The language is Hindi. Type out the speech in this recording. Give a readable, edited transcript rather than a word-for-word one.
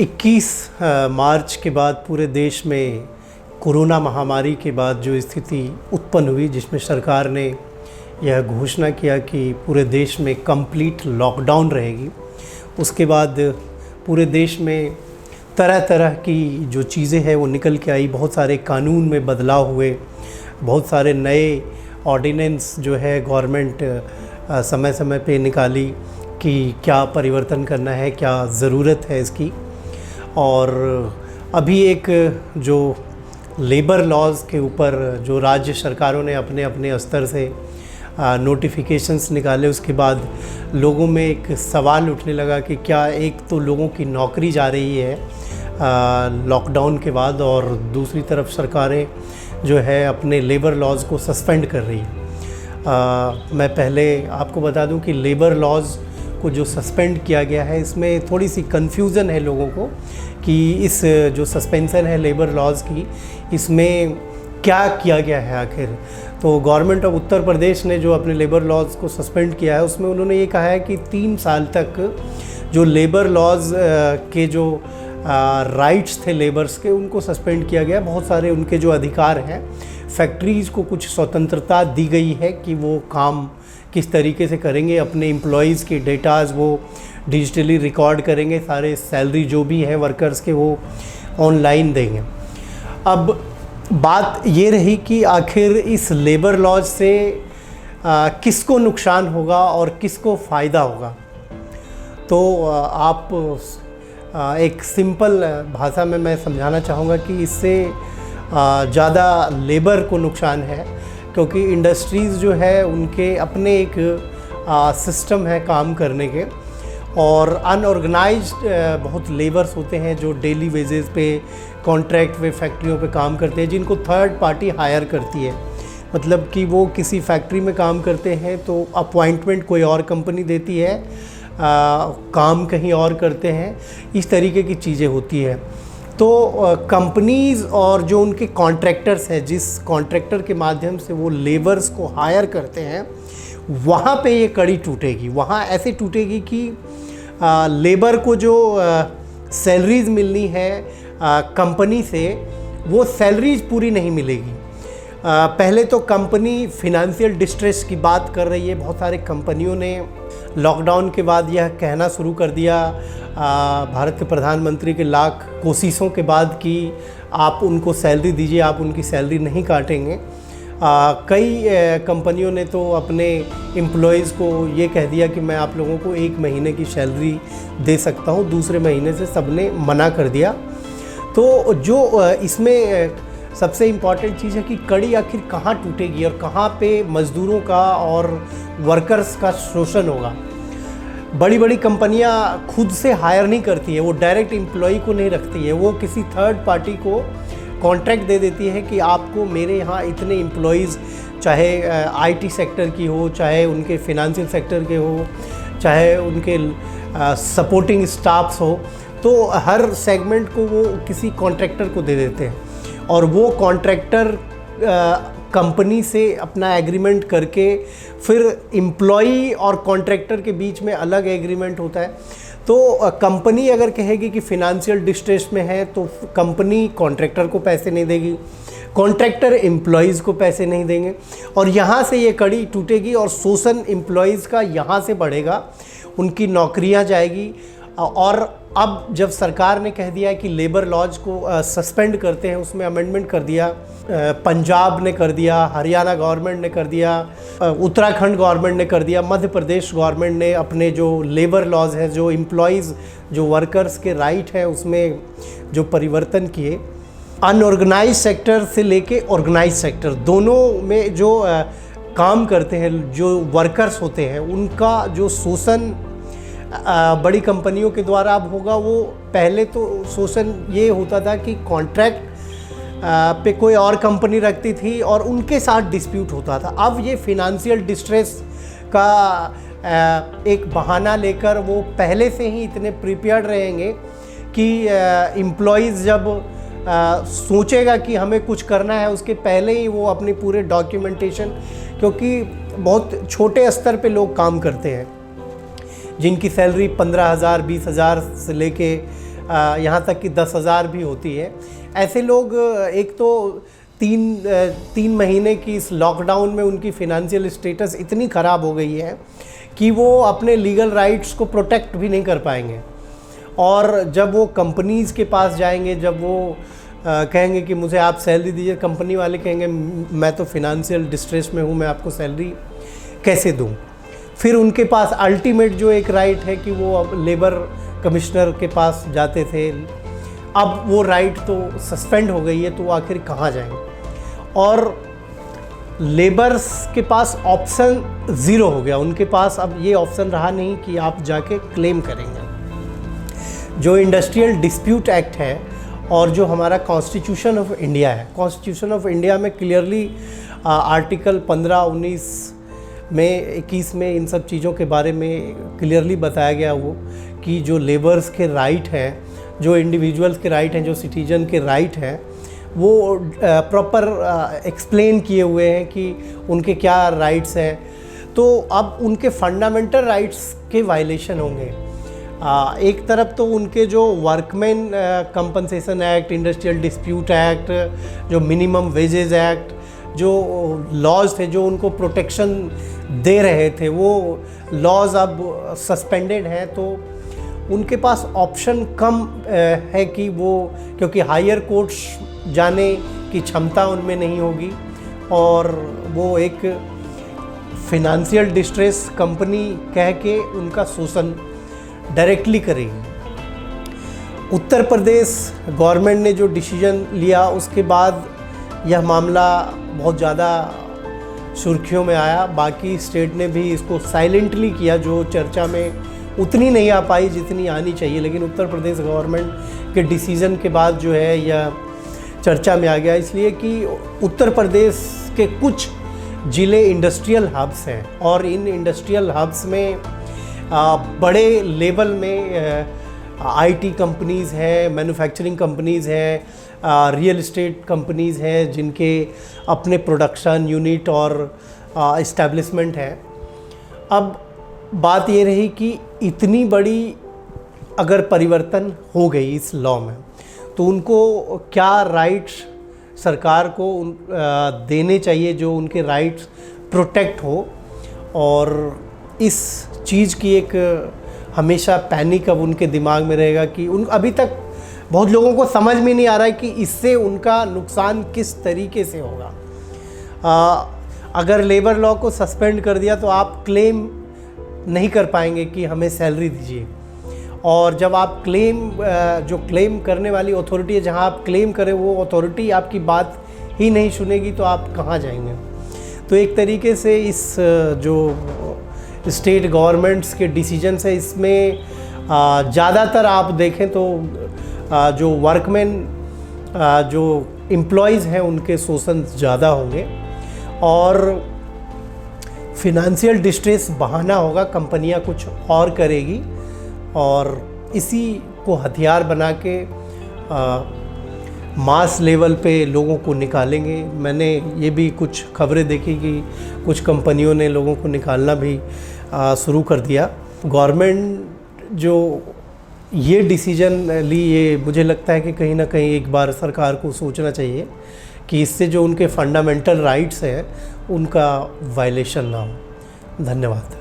21 मार्च के बाद पूरे देश में कोरोना महामारी के बाद जो स्थिति उत्पन्न हुई, जिसमें सरकार ने यह घोषणा किया कि पूरे देश में कंप्लीट लॉकडाउन रहेगी। उसके बाद पूरे देश में तरह तरह की जो चीज़ें हैं वो निकल के आई। बहुत सारे कानून में बदलाव हुए, बहुत सारे नए ऑर्डिनेंस जो है गवर्नमेंट समय समय पे निकाली कि क्या परिवर्तन करना है, क्या ज़रूरत है इसकी। और अभी एक जो लेबर लॉज़ के ऊपर जो राज्य सरकारों ने अपने अपने स्तर से नोटिफिकेशंस निकाले, उसके बाद लोगों में एक सवाल उठने लगा कि क्या एक तो लोगों की नौकरी जा रही है लॉकडाउन के बाद, और दूसरी तरफ सरकारें जो है अपने लेबर लॉज़ को सस्पेंड कर रही है। मैं पहले आपको बता दूं कि लेबर लॉज़ को जो सस्पेंड किया गया है, इसमें थोड़ी सी कन्फ्यूज़न है लोगों को कि इस जो सस्पेंशन है लेबर लॉज़ की, इसमें क्या किया गया है आखिर। तो गवर्नमेंट ऑफ उत्तर प्रदेश ने जो अपने लेबर लॉज़ को सस्पेंड किया है, उसमें उन्होंने ये कहा है कि 3 साल तक जो लेबर लॉज़ के जो राइट्स थे लेबर्स के, उनको सस्पेंड किया गया। बहुत सारे उनके जो अधिकार हैं, फैक्ट्रीज़ को कुछ स्वतंत्रता दी गई है कि वो काम किस तरीके से करेंगे, अपने एम्प्लॉयज़ के डेटाज वो डिजिटली रिकॉर्ड करेंगे, सारे सैलरी जो भी है वर्कर्स के वो ऑनलाइन देंगे। अब बात ये रही कि आखिर इस लेबर लॉज से किसको नुकसान होगा और किसको फ़ायदा होगा। तो आप एक सिंपल भाषा में मैं समझाना चाहूँगा कि इससे ज़्यादा लेबर को नुकसान है, क्योंकि इंडस्ट्रीज़ जो है उनके अपने एक सिस्टम है काम करने के, और अनऑर्गेनाइज्ड बहुत लेबर्स होते हैं जो डेली वेजेस पे कॉन्ट्रैक्ट पे फैक्ट्रियों पे काम करते हैं, जिनको थर्ड पार्टी हायर करती है। मतलब कि वो किसी फैक्ट्री में काम करते हैं तो अपॉइंटमेंट कोई और कंपनी देती है, काम कहीं और करते हैं, इस तरीके की चीज़ें होती है। तो कंपनीज़ और जो उनके कॉन्ट्रैक्टर्स हैं, जिस कॉन्ट्रैक्टर के माध्यम से वो लेबर्स को हायर करते हैं, वहाँ पे ये कड़ी टूटेगी। वहाँ ऐसे टूटेगी कि लेबर को जो सैलरीज़ मिलनी है कंपनी से, वो सैलरीज़ पूरी नहीं मिलेगी। पहले तो कंपनी फिनेंशियल डिस्ट्रेस की बात कर रही है। बहुत सारे कंपनियों ने लॉकडाउन के बाद यह कहना शुरू कर दिया, भारत के प्रधानमंत्री के लाख कोशिशों के बाद, कि आप उनको सैलरी दीजिए, आप उनकी सैलरी नहीं काटेंगे। कई कंपनियों ने तो अपने एम्प्लॉयज़ को ये कह दिया कि मैं आप लोगों को 1 महीने की सैलरी दे सकता हूँ, दूसरे महीने से सबने मना कर दिया। तो जो इसमें सबसे इम्पॉर्टेंट चीज़ है कि कड़ी आखिर कहाँ टूटेगी और कहाँ पे मज़दूरों का और वर्कर्स का शोषण होगा। बड़ी बड़ी कंपनियां खुद से हायर नहीं करती है, वो डायरेक्ट एम्प्लॉय को नहीं रखती है, वो किसी थर्ड पार्टी को कॉन्ट्रैक्ट दे देती है कि आपको मेरे यहाँ इतने एम्प्लॉयज़, चाहे आईटी सेक्टर की हो, चाहे उनके फिनेंशियल सेक्टर के हो, चाहे उनके सपोर्टिंग स्टाफ्स हो, तो हर सेगमेंट को वो किसी कॉन्ट्रैक्टर को दे देते हैं, और वो कॉन्ट्रैक्टर कंपनी से अपना एग्रीमेंट करके फिर एम्प्लॉई और कॉन्ट्रैक्टर के बीच में अलग एग्रीमेंट होता है। तो कंपनी अगर कहेगी कि फिनेंशियल डिस्ट्रेस में है, तो कंपनी कॉन्ट्रैक्टर को पैसे नहीं देगी, कॉन्ट्रैक्टर एम्प्लॉयज़ को पैसे नहीं देंगे, और यहाँ से ये कड़ी टूटेगी और शोषण एम्प्लॉयज़ का यहाँ से बढ़ेगा, उनकी नौकरियाँ जाएगी। और अब जब सरकार ने कह दिया कि लेबर लॉज को सस्पेंड करते हैं, उसमें अमेंडमेंट कर दिया, पंजाब ने कर दिया, हरियाणा गवर्नमेंट ने कर दिया, उत्तराखंड गवर्नमेंट ने कर दिया, मध्य प्रदेश गवर्नमेंट ने अपने जो लेबर लॉज है, जो एम्प्लॉयज़, जो वर्कर्स के राइट है, उसमें जो परिवर्तन किए। अनऑर्गेनाइज सेक्टर से लेके ऑर्गेनाइज सेक्टर दोनों में जो काम करते हैं, जो वर्कर्स होते हैं, उनका जो शोषण बड़ी कंपनियों के द्वारा अब होगा। वो पहले तो शोषण ये होता था कि कॉन्ट्रैक्ट पे कोई और कंपनी रखती थी और उनके साथ डिस्प्यूट होता था। अब ये फिनेंशियल डिस्ट्रेस का एक बहाना लेकर वो पहले से ही इतने प्रिपेयर्ड रहेंगे कि एम्प्लॉयज़ जब सोचेगा कि हमें कुछ करना है, उसके पहले ही वो अपने पूरे डॉक्यूमेंटेशन, क्योंकि बहुत छोटे स्तर पे लोग काम करते हैं, जिनकी सैलरी 15,000 20,000 से लेके यहाँ तक कि 10,000 भी होती है। ऐसे लोग एक तो 3 महीने की इस लॉकडाउन में उनकी फिनेंशियल स्टेटस इतनी ख़राब हो गई है कि वो अपने लीगल राइट्स को प्रोटेक्ट भी नहीं कर पाएंगे। और जब वो कंपनीज़ के पास जाएंगे, जब वो कहेंगे कि मुझे आप सैलरी दीजिए, कंपनी वाले कहेंगे मैं तो फिनेंशियल डिस्ट्रेस में हूँ, मैं आपको सैलरी कैसे दूँ। फिर उनके पास अल्टीमेट जो एक राइट है कि वो अब लेबर कमिश्नर के पास जाते थे, अब वो राइट तो सस्पेंड हो गई है, तो वो आखिर कहाँ जाएंगे। और लेबर्स के पास ऑप्शन ज़ीरो हो गया, उनके पास अब ये ऑप्शन रहा नहीं कि आप जाके क्लेम करेंगे। जो इंडस्ट्रियल डिस्प्यूट एक्ट है और जो हमारा कॉन्स्टिट्यूशन ऑफ इंडिया है, कॉन्स्टिट्यूशन ऑफ इंडिया में क्लियरली आर्टिकल 15, 19 में 21 में इन सब चीज़ों के बारे में क्लियरली बताया गया वो कि जो लेबर्स के राइट हैं, जो इंडिविजुअल्स के राइट हैं, जो सिटीजन के राइट हैं, वो प्रॉपर एक्सप्लेन किए हुए हैं कि उनके क्या राइट्स हैं। तो अब उनके फंडामेंटल राइट्स के वायलेशन होंगे। एक तरफ तो उनके जो workman compensation act, industrial dispute act, जो मिनिमम वेजेस एक्ट, जो लॉज थे जो उनको प्रोटेक्शन दे रहे थे, वो लॉज अब सस्पेंडेड हैं। तो उनके पास ऑप्शन कम है कि वो, क्योंकि हायर कोर्ट्स जाने की क्षमता उनमें नहीं होगी और वो एक फिनेंशियल डिस्ट्रेस कंपनी कह के उनका शोषण डायरेक्टली करेगी। उत्तर प्रदेश गवर्नमेंट ने जो डिसीजन लिया उसके बाद यह मामला बहुत ज़्यादा सुर्खियों में आया। बाकी स्टेट ने भी इसको साइलेंटली किया, जो चर्चा में उतनी नहीं आ पाई जितनी आनी चाहिए, लेकिन उत्तर प्रदेश गवर्नमेंट के डिसीजन के बाद जो है यह चर्चा में आ गया। इसलिए कि उत्तर प्रदेश के कुछ ज़िले इंडस्ट्रियल हब्स हैं और इन इंडस्ट्रियल हब्स में बड़े लेवल में आईटी कंपनीज़ हैं, मैन्युफैक्चरिंग कंपनीज़ हैं, रियल एस्टेट कंपनीज़ हैं जिनके अपने प्रोडक्शन यूनिट और इस्टेब्लिशमेंट है। अब बात ये रही कि इतनी बड़ी अगर परिवर्तन हो गई इस लॉ में, तो उनको क्या राइट्स सरकार को देने चाहिए जो उनके राइट्स प्रोटेक्ट हो। और इस चीज़ की एक हमेशा पैनिक अब उनके दिमाग में रहेगा कि अभी तक बहुत लोगों को समझ में नहीं आ रहा है कि इससे उनका नुकसान किस तरीके से होगा। अगर लेबर लॉ को सस्पेंड कर दिया तो आप क्लेम नहीं कर पाएंगे कि हमें सैलरी दीजिए, और जब आप जो क्लेम करने वाली अथॉरिटी है, जहां आप क्लेम करें, वो अथॉरिटी आपकी बात ही नहीं सुनेगी तो आप कहां जाएंगे। तो एक तरीके से इस जो स्टेट गवर्नमेंट्स के डिसीजन है, इसमें ज़्यादातर आप देखें तो जो वर्कमैन, जो एम्प्लॉयज़ हैं, उनके शोषण ज़्यादा होंगे और फिनेंशियल डिस्ट्रेस बहाना होगा, कंपनियां कुछ और करेगी और इसी को हथियार बना के मास लेवल पे लोगों को निकालेंगे। मैंने ये भी कुछ खबरें देखी कि कुछ कंपनियों ने लोगों को निकालना भी शुरू कर दिया। गवर्नमेंट जो ये डिसीजन ली, ये मुझे लगता है कि कहीं ना कहीं एक बार सरकार को सोचना चाहिए कि इससे जो उनके फंडामेंटल राइट्स हैं उनका वायलेशन ना हो। धन्यवाद।